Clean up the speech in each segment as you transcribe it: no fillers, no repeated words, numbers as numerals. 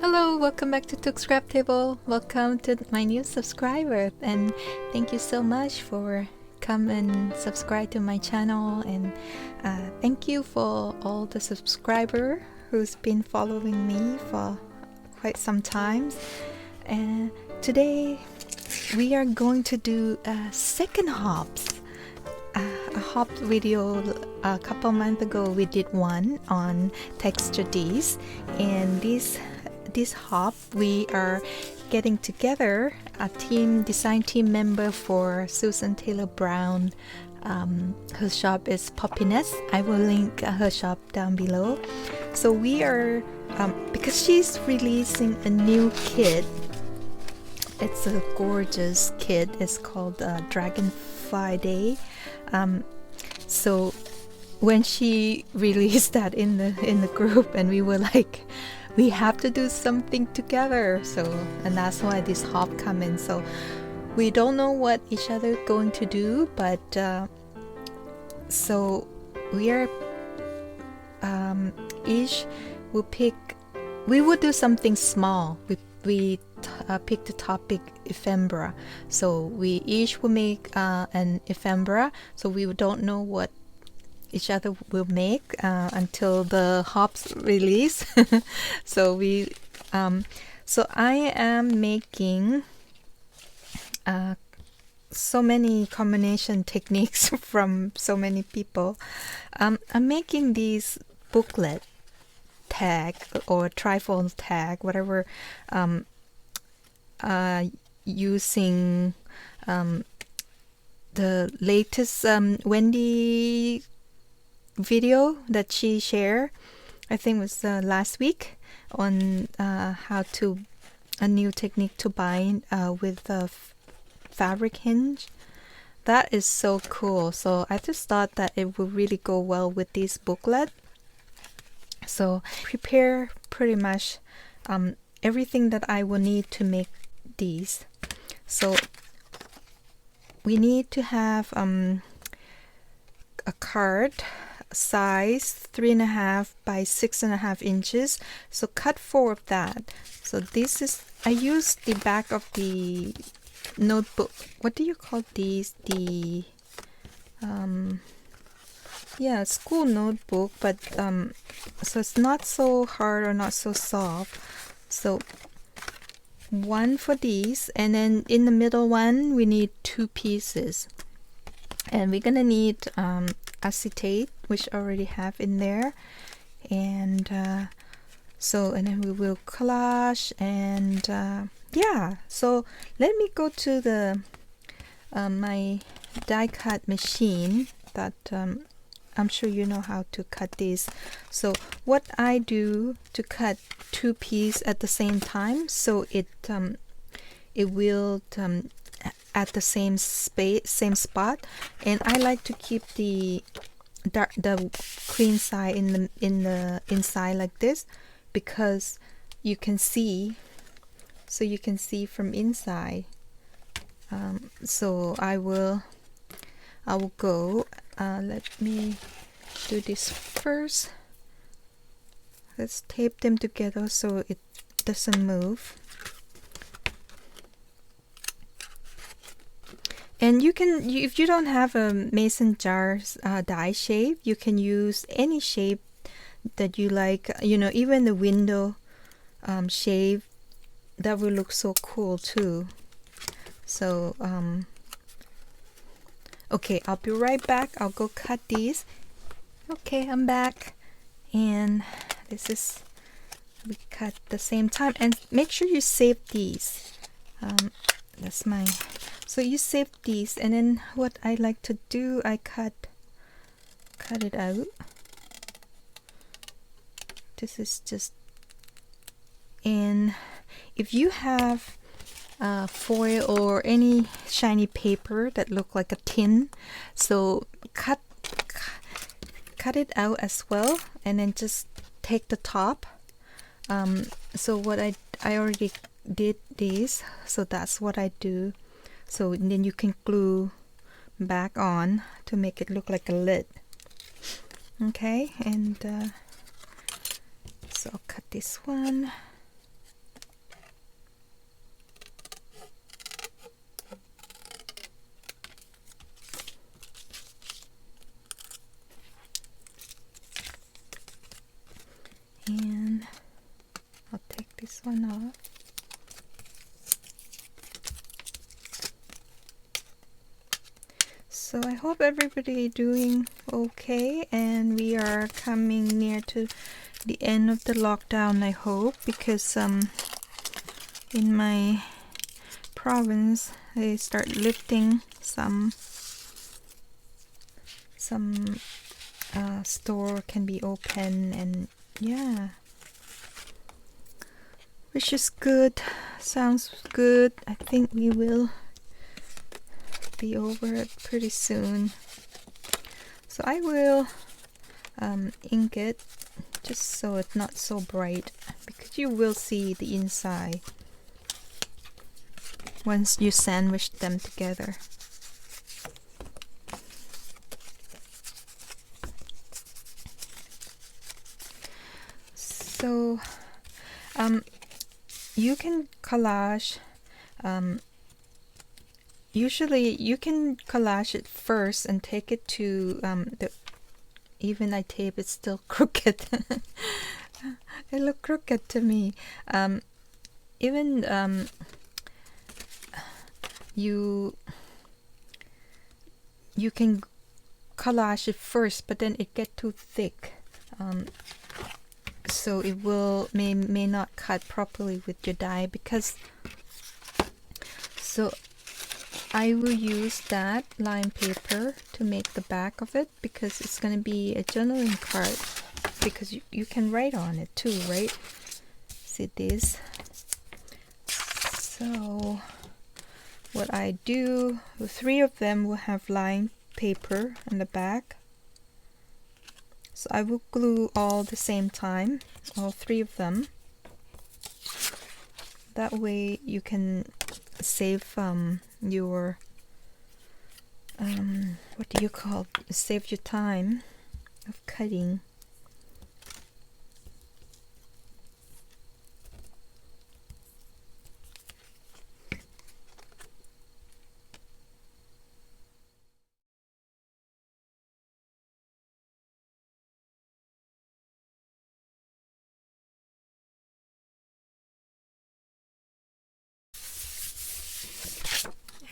Hello, welcome back to Took Scrap Table. Welcome to my new subscriber, and thank you so much for come and subscribe to my channel, and thank you for all the subscriber who's been following me for quite some time. And today we are going to do a second hops. A hop video. A couple months ago we did one on texture Ds, and this hop we are getting together a design team member for Susan Taylor Brown. Her shop is Poppiness. I will link her shop down below. So we are because she's releasing a new kit. It's a gorgeous kit. It's called Dragonfly Days. So when she released that in the group, and we were like, we have to do something together. So, and that's why this hop come in. So we don't know what each other going to do, but so we are each will pick. We will do something small. We pick the topic ephemera. So we each will make an ephemera. So we don't know what each other will make until the hops release. So so I am making so many combination techniques from so many people. I'm making these booklet tag or trifold tag, whatever, using the latest Wendy video that she shared, I think it was last week, on how to a new technique to bind with a fabric hinge. That is so cool. So I just thought that it would really go well with this booklet. So prepare pretty much everything that I will need to make these. So we need to have a card size 3.5 by 6.5 inches. So cut 4 of that. So this is, I use the back of the notebook. What do you call these? The yeah, school notebook, but so it's not so hard or not so soft. So one for these, and then in the middle one we need 2 pieces, and we're gonna need acetate, which I already have in there, and so, and then we will collage, and yeah. So let me go to the my die cut machine that I'm sure you know how to cut these. So what I do to cut 2 pieces at the same time, so it will at the same spot, and I like to keep the clean side in the inside like this, because you can see, so you can see from inside. So I will go. Let me do this first. Let's tape them together so it doesn't move. And you can, if you don't have a mason jar die shape, you can use any shape that you like. You know, even the window shape, that will look so cool too. So okay, I'll be right back. I'll go cut these. Okay, I'm back, and this is, we cut the same time, and make sure you save these. That's mine. So you save these, and then what I like to do, I cut it out. This is just, and if you have foil or any shiny paper that look like a tin, so cut it out as well, and then just take the top. So what I already did this, so that's what I do. So then you can glue back on to make it look like a lid. Okay, and so I'll cut this one. one off. So I hope everybody doing okay, and we are coming near to the end of the lockdown, I hope, because in my province they start lifting some store can be open, and yeah, which is good. Sounds good. I think we will be over it pretty soon. So I will ink it just so it's not so bright, because you will see the inside once you sandwich them together. So you can collage, usually you can collage it first and take it to even I tape it's still crooked. It look crooked to me. Even you can collage it first, but then it get too thick, so it will may not cut properly with your die. Because so I will use that line paper to make the back of it, because it's going to be a journaling card, because you can write on it too, right? See this? So what I do, the 3 of them will have line paper on the back. So I will glue all the same time, all 3 of them. That way you can save your what do you call it? Save your time of cutting.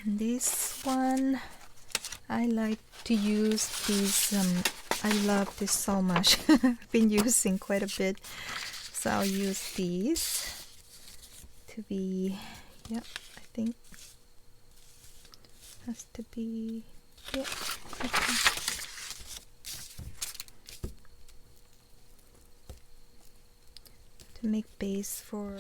And this one, I like to use these, I love this so much. I've been using quite a bit, so I'll use these to be, yep, I think has to be, yep, okay. To make base for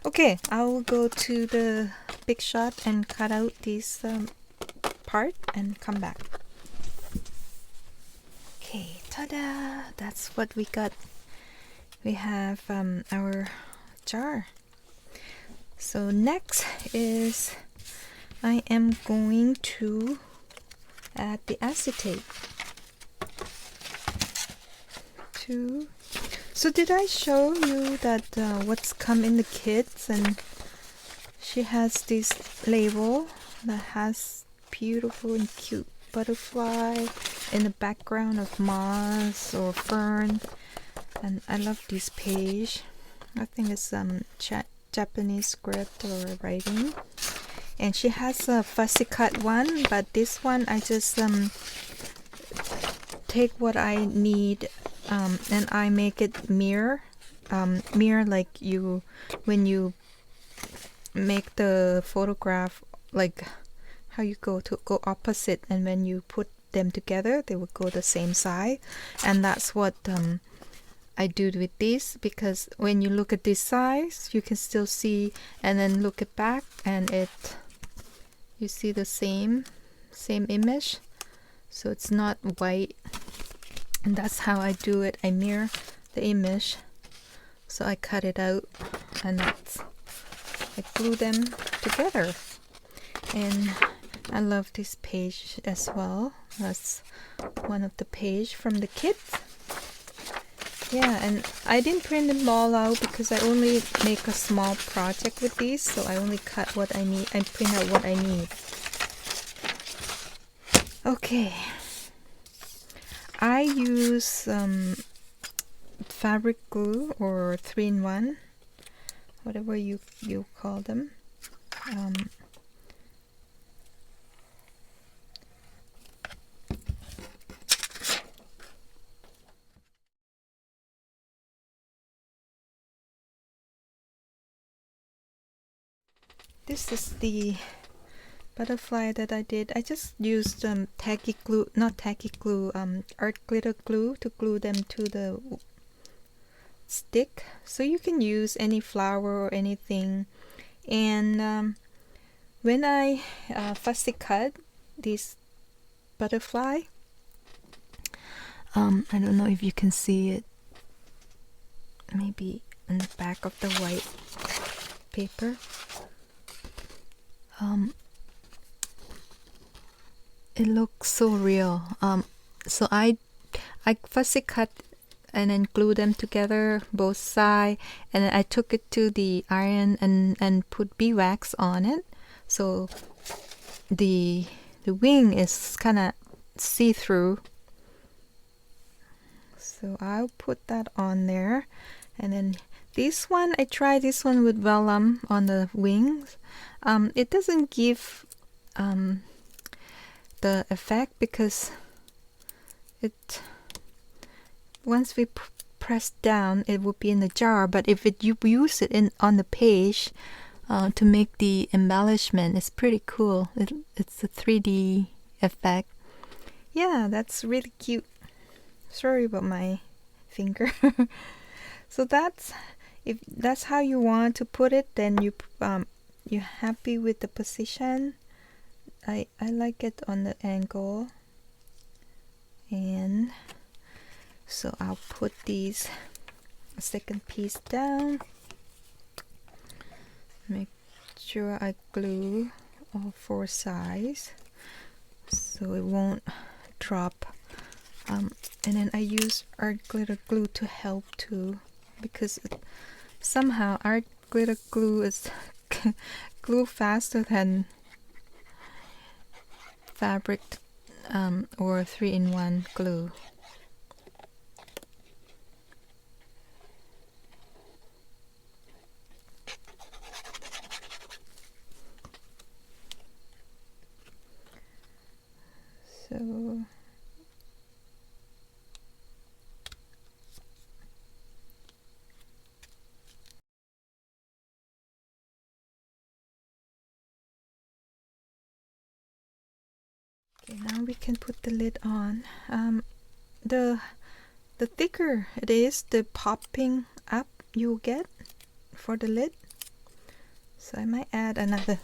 okay, I will go to the big shot and cut out this part and come back. Okay, ta-da! That's what we got. We have our jar. So next is I am going to add the acetate. So did I show you that what's come in the kits? And she has this label that has beautiful and cute butterfly in the background of moss or fern, and I love this page. I think it's Japanese script or writing, and she has a fussy cut one, but this one I just take what I need and I make it mirror like you when you make the photograph, like how you go opposite, and when you put them together they will go the same side. And that's what I do with this, because when you look at this size you can still see, and then look it back and you see the same image, so it's not white. And that's how I do it. I mirror the image, so I cut it out, and that's I glue them together. And I love this page as well. That's one of the page from the kit. Yeah, and I didn't print them all out because I only make a small project with these, so I only cut what I need and print out what I need. Okay, I use fabric glue or 3-in-1, whatever you call them. This is the butterfly that I did. I just used tacky glue, not tacky glue, art glitter glue to glue them to the stick. So you can use any flower or anything. And when I fussy cut this butterfly, I don't know if you can see it, maybe in the back of the white paper. It looks so real. So I fussy cut and then glue them together both sides, and then I took it to the iron and put beeswax on it, so the wing is kind of see-through. So I'll put that on there. And then this one, I tried this one with vellum on the wings. It doesn't give the effect because it, once we press down, it will be in the jar. But if you use it on the page to make the embellishment, it's pretty cool. It's a 3D effect. Yeah, that's really cute. Sorry about my finger. So if that's how you want to put it, then you're happy with the position. I like it on the angle. And so I'll put these second piece down. Make sure I glue all 4 sides so it won't drop. And then I use art glitter glue to help too, because somehow art glitter glue is glue faster than fabric or 3-in-1 glue. So okay, now we can put the lid on. The thicker it is, the popping up you'll get for the lid. So I might add another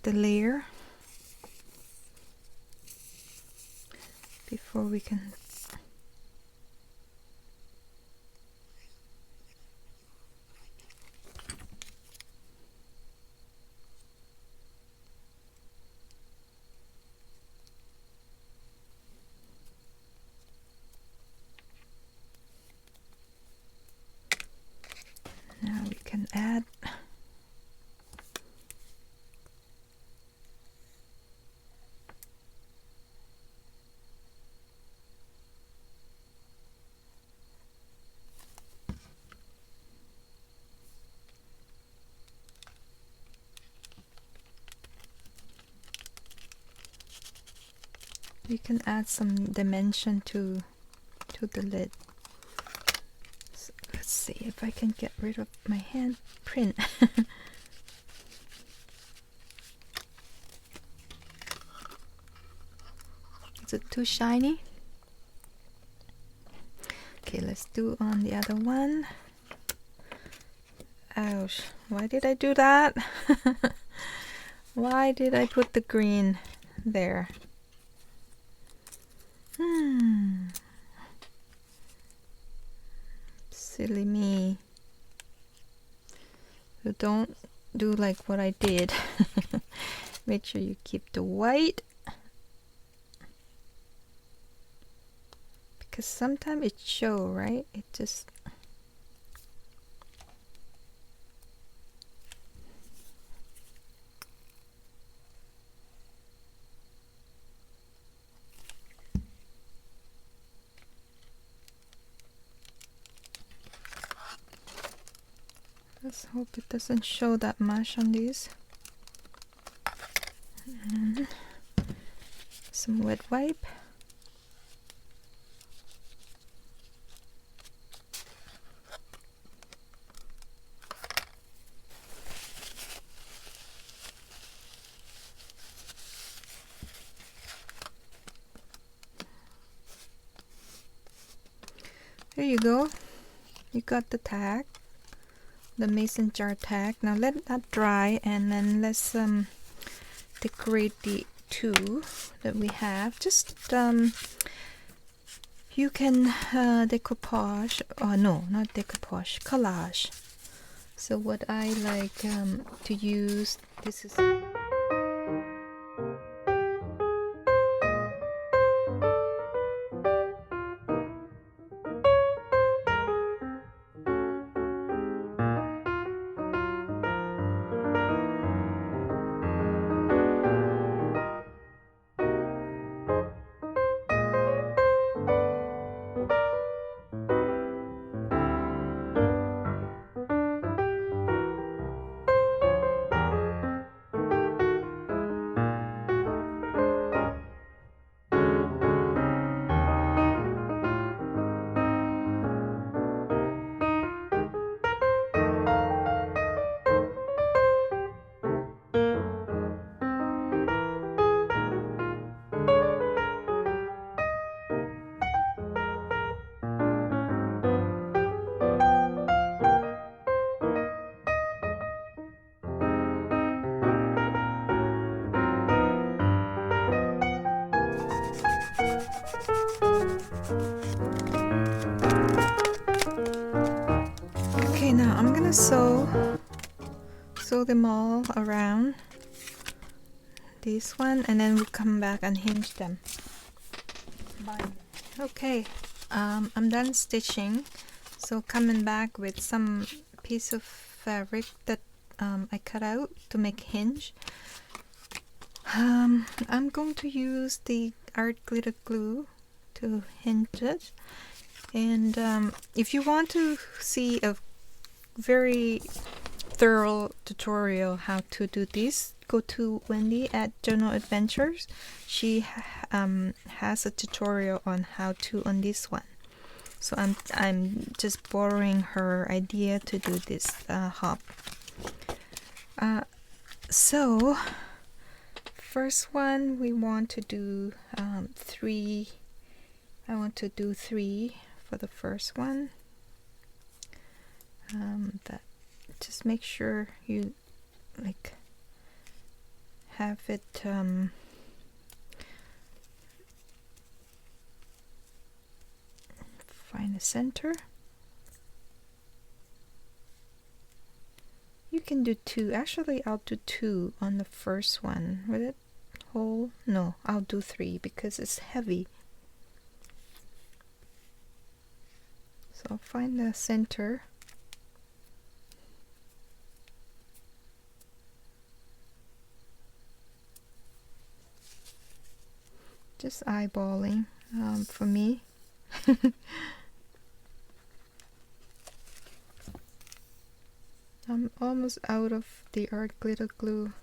layer before we can. Now we can add some dimension to the lid. So let's see if I can get rid of my hand print. Is it too shiny? Okay, let's do on the other one. Ouch, why did I do that? Why did I put the green there? Silly me. So don't do like what I did. Make sure you keep the white, because sometimes it show, right? It just let's hope it doesn't show that much on these. And some wet wipe. There you go. You got the tag, the mason jar tag. Now let that dry, and then let's decorate the two that we have. Just you can decoupage, no, not decoupage, collage. So what I like to use, this is okay. Now I'm gonna sew them all around this one, and then we'll come back and hinge them. Okay, I'm done stitching, so coming back with some piece of fabric that I cut out to make hinge. I'm going to use the art glitter glue to hinge it, and if you want to see a very thorough tutorial how to do this, go to Wendy at Journal Adventures. She has a tutorial on how to on this one. So I'm just borrowing her idea to do this hop. So first one, we want to do 3. I want to do 3 for the first one. That just make sure you like have it find the center. You can do 2. Actually, I'll do 2 on the first one. Will it hold? No, I'll do 3 because it's heavy. So I'll find the center. Just eyeballing for me. I'm almost out of the art glitter glue.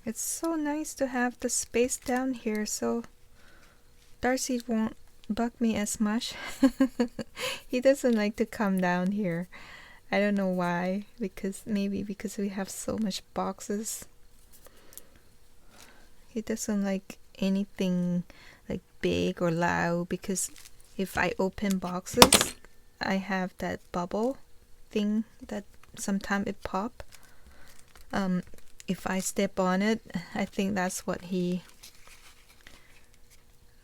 It's so nice to have the space down here, so Darcy won't bug me as much. He doesn't like to come down here. I don't know why, maybe because we have so much boxes. He doesn't like anything like big or loud, because if I open boxes, I have that bubble thing that sometimes it pop. If I step on it, I think that's what he...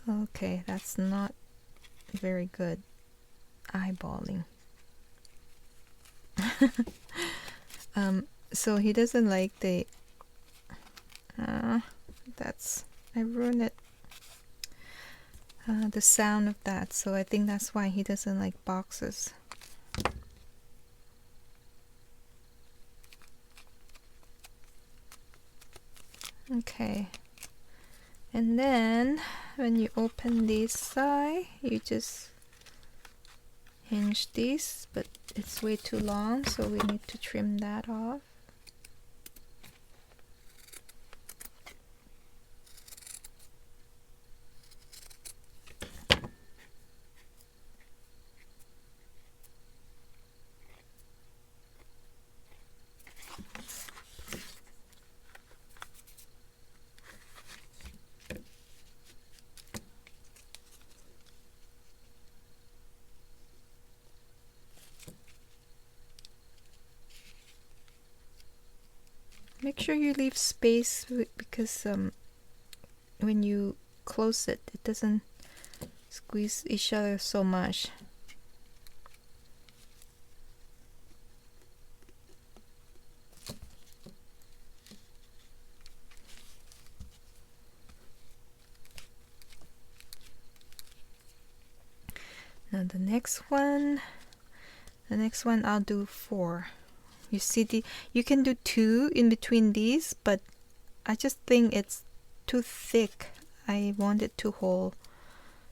Okay, that's not very good eyeballing. So he doesn't like the... that's... I ruined it. The sound of that, so I think that's why he doesn't like boxes. Okay, and then when you open this side, you just hinge this, but it's way too long, so we need to trim that off. Make sure you leave space because when you close it, it doesn't squeeze each other so much. Now the next one I'll do 4. You see, you can do 2 in between these, but I just think it's too thick. I want it to hold,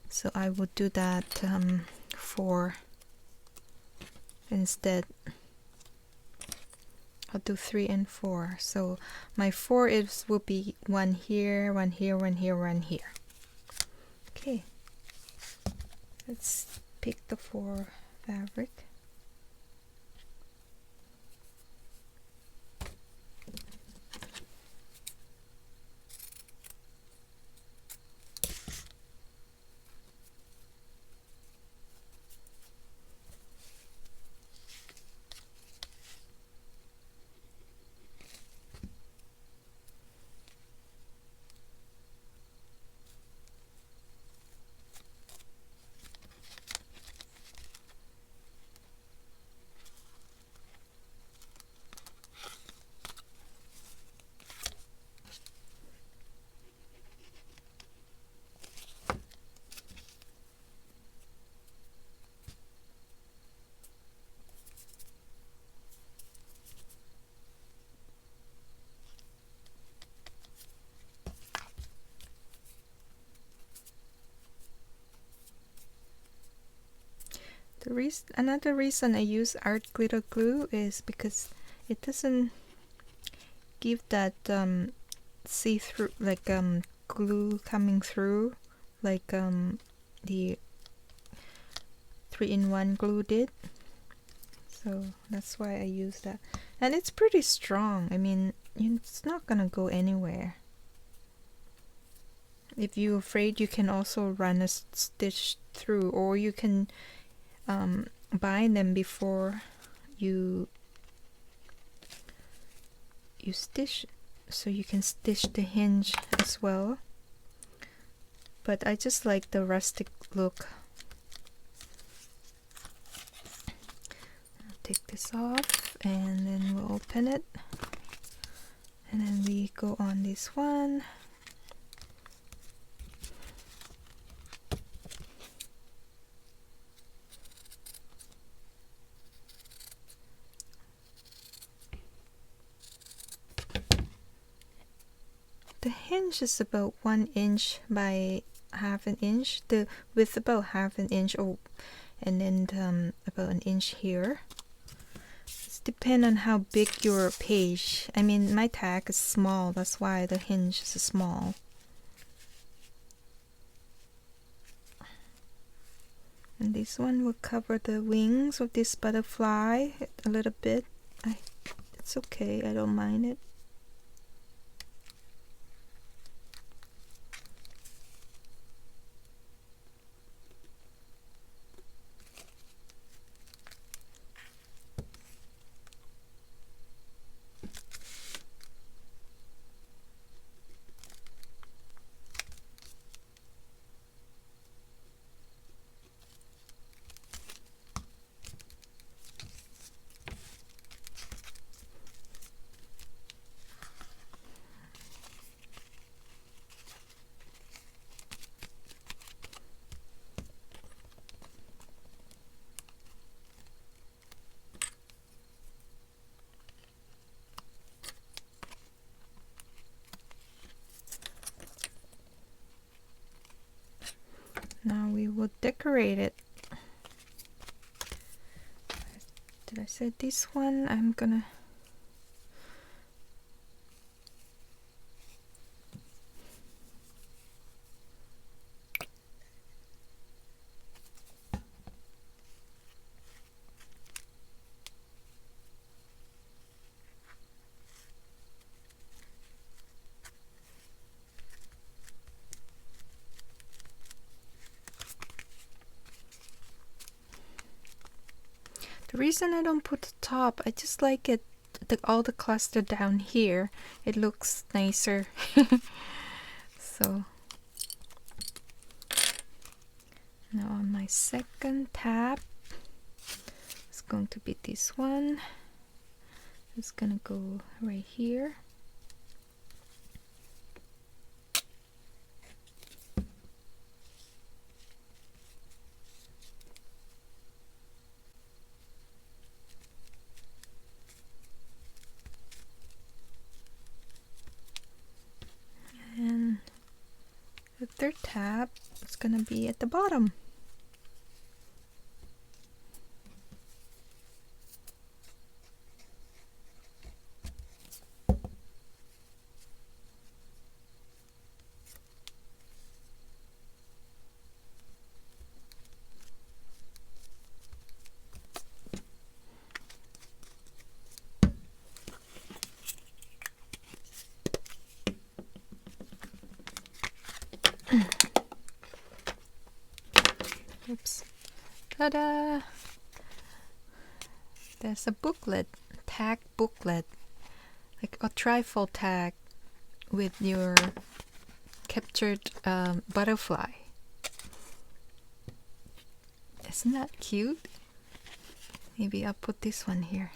so I would do that 4 instead. I'll do 3 and 4. So my 4 will be 1 here, 1 here, 1 here, 1 here. Okay, let's pick the 4 fabric. Another reason I use art glitter glue is because it doesn't give that see-through, like glue coming through, like the 3-in-1 glue did. So that's why I use that, and it's pretty strong. I mean, it's not gonna go anywhere. If you're afraid, you can also run a stitch through, or you can bind them before you stitch, so you can stitch the hinge as well. But I just like the rustic look. I'll take this off and then we'll open it, and then we go on this one. The hinge is about 1 inch by half an inch, the width about half an inch, and then about 1 inch here. It depends on how big your page. I mean, my tag is small, that's why the hinge is small. And this one will cover the wings of this butterfly a little bit. It's okay, I don't mind it. Now we will decorate it. Did I say this one? I'm gonna The reason I don't put the top, I just like it, all the cluster down here. It looks nicer. So now on my second tab, it's going to be this one. It's gonna go right here. And the third tab is gonna be at the bottom. Oops. Ta-da! There's a booklet, tag booklet, like a trifold tag with your captured butterfly. Isn't that cute? Maybe I'll put this one here.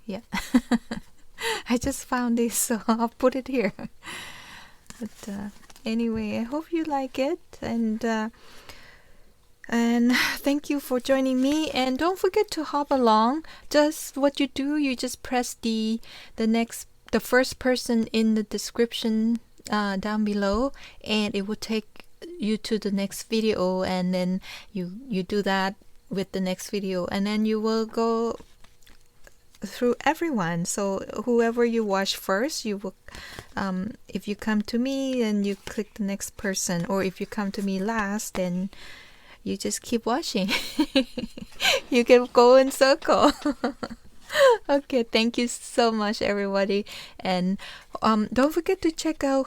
Yeah. I just found this, so I'll put it here. But anyway, I hope you like it, and thank you for joining me. And don't forget to hop along. Just what you do, you just press the first person in the description down below, and it will take you to the next video, and then you do that with the next video, and then you will go through everyone. So whoever you watch first, you will if you come to me, and you click the next person, or if you come to me last, then you just keep watching. You can go in circle. Okay, thank you so much, everybody, and don't forget to check out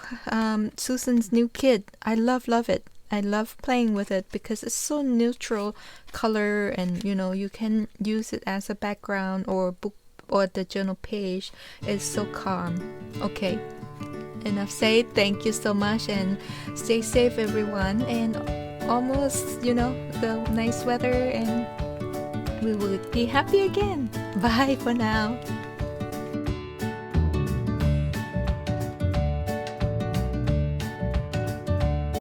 Susan's new kit. I love it. I love playing with it because it's so neutral color, and you can use it as a background or book or the journal page. It's so calm. Okay, enough said. Thank you so much, and stay safe, everyone. And almost, the nice weather, and we will be happy again. Bye for now.